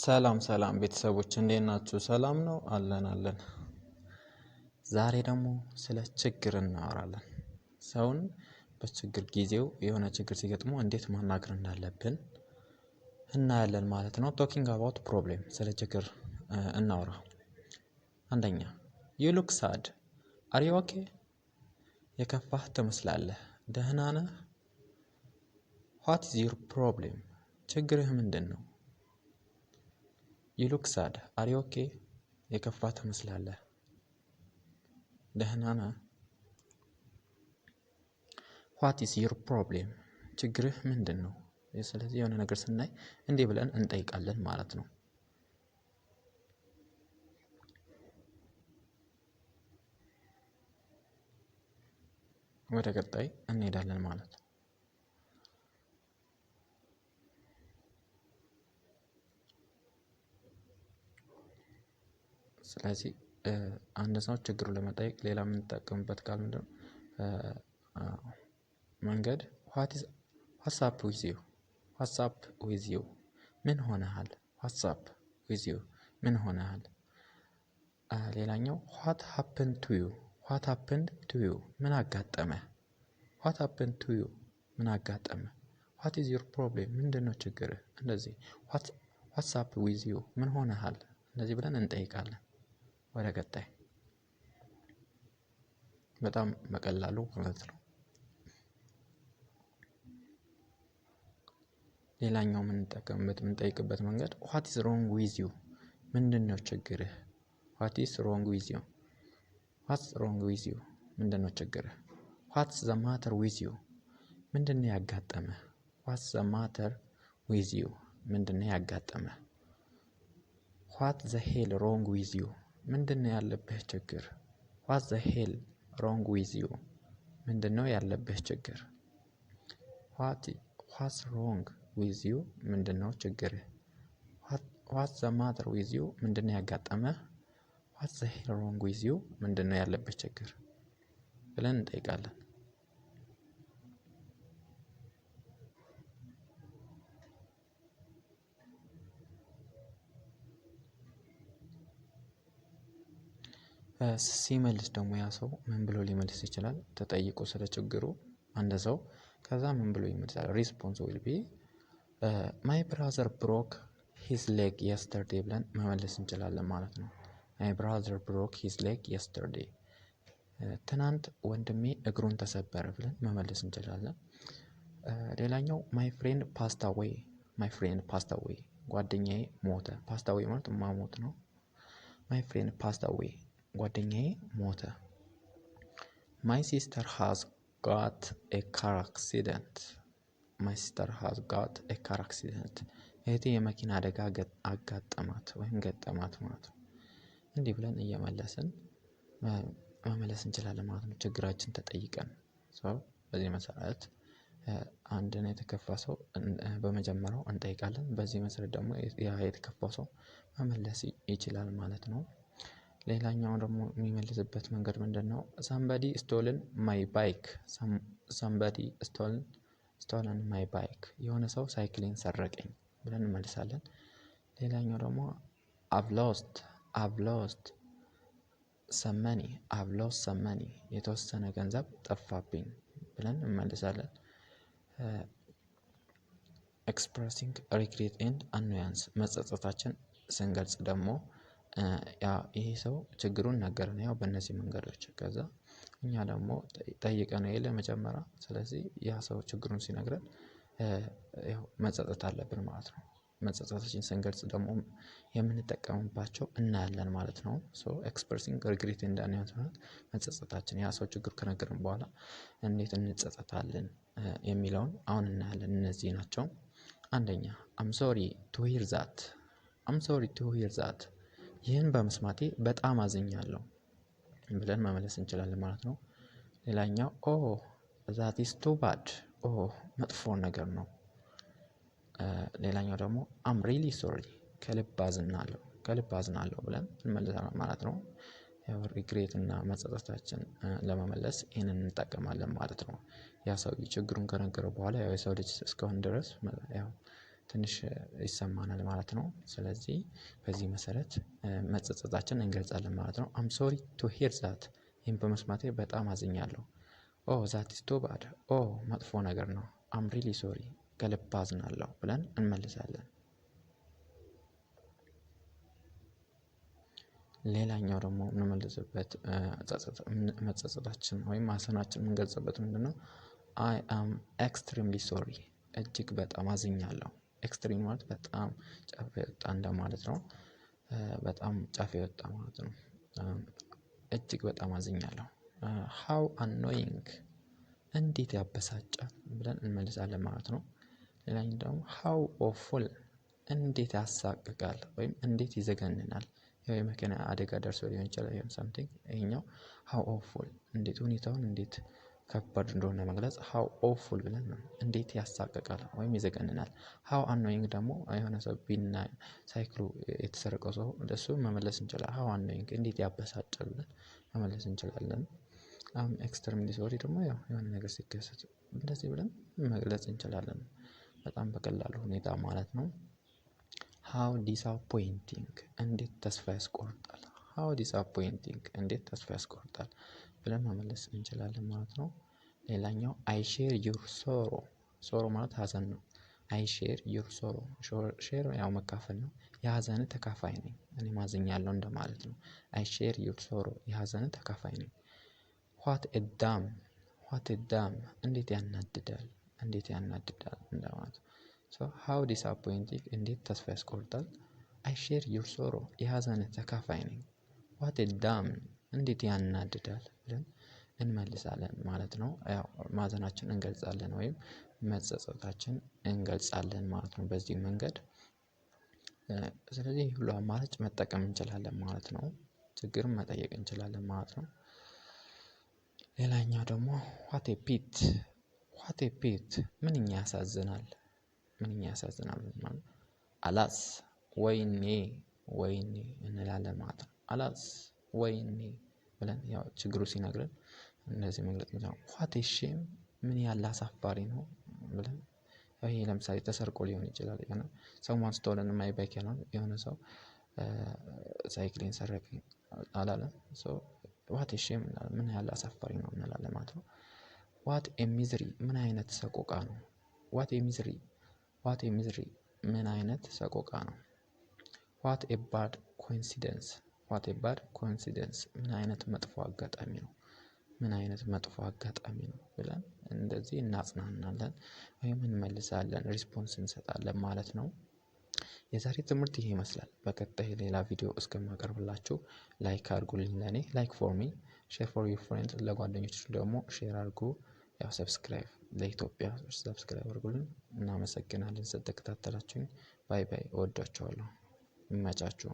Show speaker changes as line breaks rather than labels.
ሰላም ቤተሰቦች እንዴት ናችሁ? ሰላም ነው አለን። ዛሬ ደግሞ ስለ ችግር እናወራለን። ሰውን በችግር ጊዜው የሆነ ችግር ሲገጥመው እንዴት ማናገር እንዳለብን እናያለን ማለት ነው። ቶኪንግ አባውት ፕሮብሌም፣ ስለ ችግር እናወራ። አንደኛ you look sad. are you okay? የከፋህ ትመስላለህ። ደህና ነህ? what is your problem? ችግርህ ምንድነው? you look sad. are you okay? የከፋህ ትመስላለህ። ደህና ነህ? what is your problem? ችግርህ ምንድነው? ስለዚህ የሆነ ነገር ስናይ እንዲህ ብለን እንጠይቃለን ማለት ነው። ወደ ቀጣይ እንሄዳለን ማለት ነው። ስለዚህ አንድ ሰው ችግሩን ለመጠየቅ ሌላ የምንጠቀምበት ቃል ምንድነው? መንገድ what's up with you? what's up with you? ምን ሆነሃል? what's up with you? ምን ሆነሃል? ሌላኛው what happened to you? what happened to you? ምን አጋጠመህ? what happened to you? ምን አጋጠመህ? what is your problem? ምንድነው ችግርህ? እንደዚህ what's up with you? ምን ሆነሃል? እንደዚህ ብለን እንጠይቃለን። ወደ ቀጣይ በጣም በቀላሉ ማለት ነው። ሌላኛው የምንጠይቅበት መንገድ what is wrong with you? ምንድነው ችግርህ? what is wrong with you? what's wrong with you? ምንድነው ችግርህ? what's the matter with you? ምንድነው ያጋጠመህ? what's the matter with you? ምንድነው ያጋጠመህ? what the hell wrong with you? ምንድነው ያለብህ ችግር? what the hell wrong with you? ምንድነው ያለብህ ችግር? what's wrong with you? ምንድነው ችግርህ? what's the matter with you? ምንድነው ያጋጠመህ? what's the hell wrong with you? ምንድነው ያለብህ ችግር ብለን እንጠይቃለን። ሲመልስ ደግሞ ያ ሰው ምን ብሎ ሊመልስ ይችላል? ተጠይቆ ስለ ችግሩ አንድ ሰው ከዛ ምን ብሎ ይመልሳል? ሪስፖንስ ዊል ቢ my brother broke his leg yesterday ብለን መመለስ እንችላለን ማለት ነው። my brother broke his leg yesterday ትናንት ወንድሜ እግሩን ተሰበረ ብለን መመለስ እንችላለን። ሌላኛው my friend passed away ጓደኛዬ ሞተ። passed away ማለት ማሞት ነው። my friend passed away ጓደኛዬ ሞተ። my sister has got a car accident. my sister has got a car accident እህቴ የመኪና አደጋ አጋጠማት ወይም ገጠማት ማለት ነው። እንዲህ ብለን እየመለስን መመለስ እንችላለን ማለት ነው። ችግራችን ተጠይቀን በዚህ መሰረት አንድን የተከፋ ሰው በመጀመሪያው እንጠይቃለን። በዚህ መሰረት ደግሞ ያ የተከፋው ሰው መመለስ ይችላል ማለት ነው። ሌላኛው ደግሞ የሚመልስበት መንገድ ምንድነው? somebody stolen my bike. somebody stolen my bike የሆነ ሰው ሳይክሌን ሰረቀኝ ብለን እንመልሳለን። ሌላኛው ደግሞ I've lost some money የተወሰነ ገንዘብ ጠፋብኝ ብለን እንመልሳለን። expressing regret and annoyance መጸጸታችን ስንገልጽ ደግሞ ይሄ ሰው ችግሩን ነገረን ያው በእነዚህ መንገዶች ከዛ እኛ ደግሞ ጠይቀነው የለ መጀመሪያ። ስለዚህ ያ ሰው ችግሩን ሲነግረን ያው መጸጸት አለብን ማለት ነው። መጸጸታችን ስንገልጽ ደግሞ የምንጠቀምባቸው እናያለን ማለት ነው። expressing regret and annoyance መጸጸታችን ያ ሰው ችግር ከነገረን በኋላ እንዴት እንጸጸታለን የሚለውን አሁን እናያለን። እነዚህ ናቸው። አንደኛ I'm sorry to hear that ይህን በመስማቴ በጣም አዝኛለሁ ብለን መመለስ እንችላለን ማለት ነው። ሌላኛው that is too bad መጥፎ ነገር ነው። ሌላኛው ደግሞ I'm really sorry ከልብ አዝናለሁ ብለን እንመልሳለን ማለት ነው። ያው ሪግሬት እና መጸጸታችን ለመመለስ ይሄንን እንጠቀማለን ማለት ነው። ያ ሰው ችግሩን ከነገረው በኋላ ያው የሰው ልጅ እስካሁን ድረስ ያው ትንሽ ይሰማናል ማለት ነው። ስለዚህ በዚህ መሰረት መጸጸታችን እንገልጻለን ማለት ነው። አም ሶሪ ቱ ሂር ዛት፣ ይህን በመስማቴ በጣም አዝኛለሁ። ኦ ዛት ኢዝ ቱ ባድ፣ ኦ መጥፎ ነገር ነው። አም ሪሊ ሶሪ፣ ከልብ አዝናለሁ ብለን እንመልሳለን። ሌላኛው ደግሞ የምንመልስበት መጸጸታችን ወይም ማዘናችን የምንገልጽበት ምንድነው? አይ አም ኤክስትሪምሊ ሶሪ፣ እጅግ በጣም አዝኛለሁ። ኤክስትሪም ማለት በጣም ጫፍ የወጣ እንደማለት ነው። በጣም ጫፍ የወጣ ማለት ነው። እጅግ በጣም አዝኛለሁ። ሃው አኖይንግ፣ እንዴት ያበሳጫል ብለን እንመልሳለን ማለት ነው። ሌላኛው ደግሞ ሃው ኦፉል፣ እንዴት ያሳቅቃል ወይም እንዴት ይዘገንናል። ያው የመኪና አደጋ ደርሶ ሊሆን ይችላል ወይም ሳምቲንግ። ይሄኛው ሃው ኦፉል፣ እንዴት ሁኔታውን እንዴት ከባድ እንደሆነ መግለጽ ሃው ኦፉል ብለን ነው። እንዴት ያሳቅቃል ወይም ይዘገንናል። ሃው አኖይንግ ደግሞ የሆነ ሰው ቢና ሳይክሉ የተሰረቀው ሰው እንደሱ መመለስ እንችላለን። ሃው አኖይንግ፣ እንዴት ያበሳጫል ብለን መመለስ እንችላለን። ኤክስትሪምሊ ሶሪ ደግሞ ያው የሆነ ነገር ሲከሰት እንደዚህ ብለን መግለጽ እንችላለን። በጣም በቀላሉ ሁኔታ ማለት ነው። ሃው ዲስአፖይንቲንግ፣ እንዴት ተስፋ ያስቆርጣል። ሃው ዲስአፖይንቲንግ፣ እንዴት ተስፋ ያስቆርጣል ብለን መመለስ እንችላለን ማለት ነው። ሌላኛው አይ ሼር ዩር ሶሮ፣ ሶሮ ማለት ሀዘን ነው። አይ ሼር ዩር ሶሮ፣ ሼር ያው መካፈል ነው። የሀዘን ተካፋይ ነኝ፣ እኔ ማዝኛለሁ እንደማለት ነው። አይ ሼር ዩር ሶሮ፣ የሀዘን ተካፋይ ነኝ። ዋት ኤ ዳም፣ ዋት ኤ ዳም፣ እንዴት ያናድዳል፣ እንዴት ያናድዳል እንደማለት ነው። ሶ ሃው ዲስአፖይንቲንግ፣ እንዴት ተስፋ ያስቆርጣል። አይ ሼር ዩር ሶሮ፣ የሀዘን ተካፋይ ነኝ። ዋት ኤ ዳም፣ እንዴት ያናድዳል ብለን እንመልሳለን ማለት ነው። ያው ማዘናችን እንገልጻለን ወይም መጸጸታችን እንገልጻለን ማለት ነው በዚህ መንገድ። ስለዚህ ሁሉ አማራጭ መጠቀም እንችላለን ማለት ነው። ችግርም መጠየቅ እንችላለን ማለት ነው። ሌላኛው ደግሞ ዋት ኤ ፒት፣ ዋት ኤ ፒት፣ ምንኛ ያሳዝናል፣ ምንኛ ያሳዝናል ማለት አላስ፣ ወይኔ፣ ወይኔ እንላለን ማለት ነው። አላስ፣ ወይኔ ብለን ያው ችግሩ ሲነግረን እንደዚህ መግለጽ ነው። ዋት ኤ ሼም፣ ምን ያህል አሳፋሪ ነው ብለን ይሄ ለምሳሌ ተሰርቆ ሊሆን ይችላል። የሆነ ሰው ስቶለን ማይ ባይክ ነው፣ የሆነ ሰው ሳይክሌን ሰረቀኝ አላለም። ሶ ዋት ኤ ሼም፣ ምን ያህል አሳፋሪ ነው እንላለን ማለት ነው። ዋት ኤ ሚዝሪ፣ ምን አይነት ሰቆቃ ነው። ዋት ኤ ሚዝሪ፣ ዋት ኤ ሚዝሪ፣ ምን አይነት ሰቆቃ ነው። ዋት ኤ ባድ ኮኢንሲደንስ፣ ዋት ኤ ባድ ኮኢንሲደንስ፣ ምን አይነት መጥፎ አጋጣሚ ነው፣ ምን አይነት መጥፎ አጋጣሚ ነው ብለን እንደዚህ እናጽናናለን ወይም እንመልሳለን፣ ሪስፖንስ እንሰጣለን ማለት ነው። የዛሬ ትምህርት ይሄ ይመስላል። በቀጣይ ሌላ ቪዲዮ እስከማቀርብላችሁ ላይክ አድርጉልኝ፣ ለኔ ላይክ ፎር ሚ፣ ሼር ፎር ዩር ፍሬንድስ፣ ለጓደኞች ደግሞ ሼር አድርጉ። ያው ሰብስክራይብ ለኢትዮጵያ ሰብስክራይብ አድርጉልን። እናመሰግናለን ስለተከታተላችሁኝ። ባይ ባይ። እወዳችኋለሁ። ይመቻችሁ።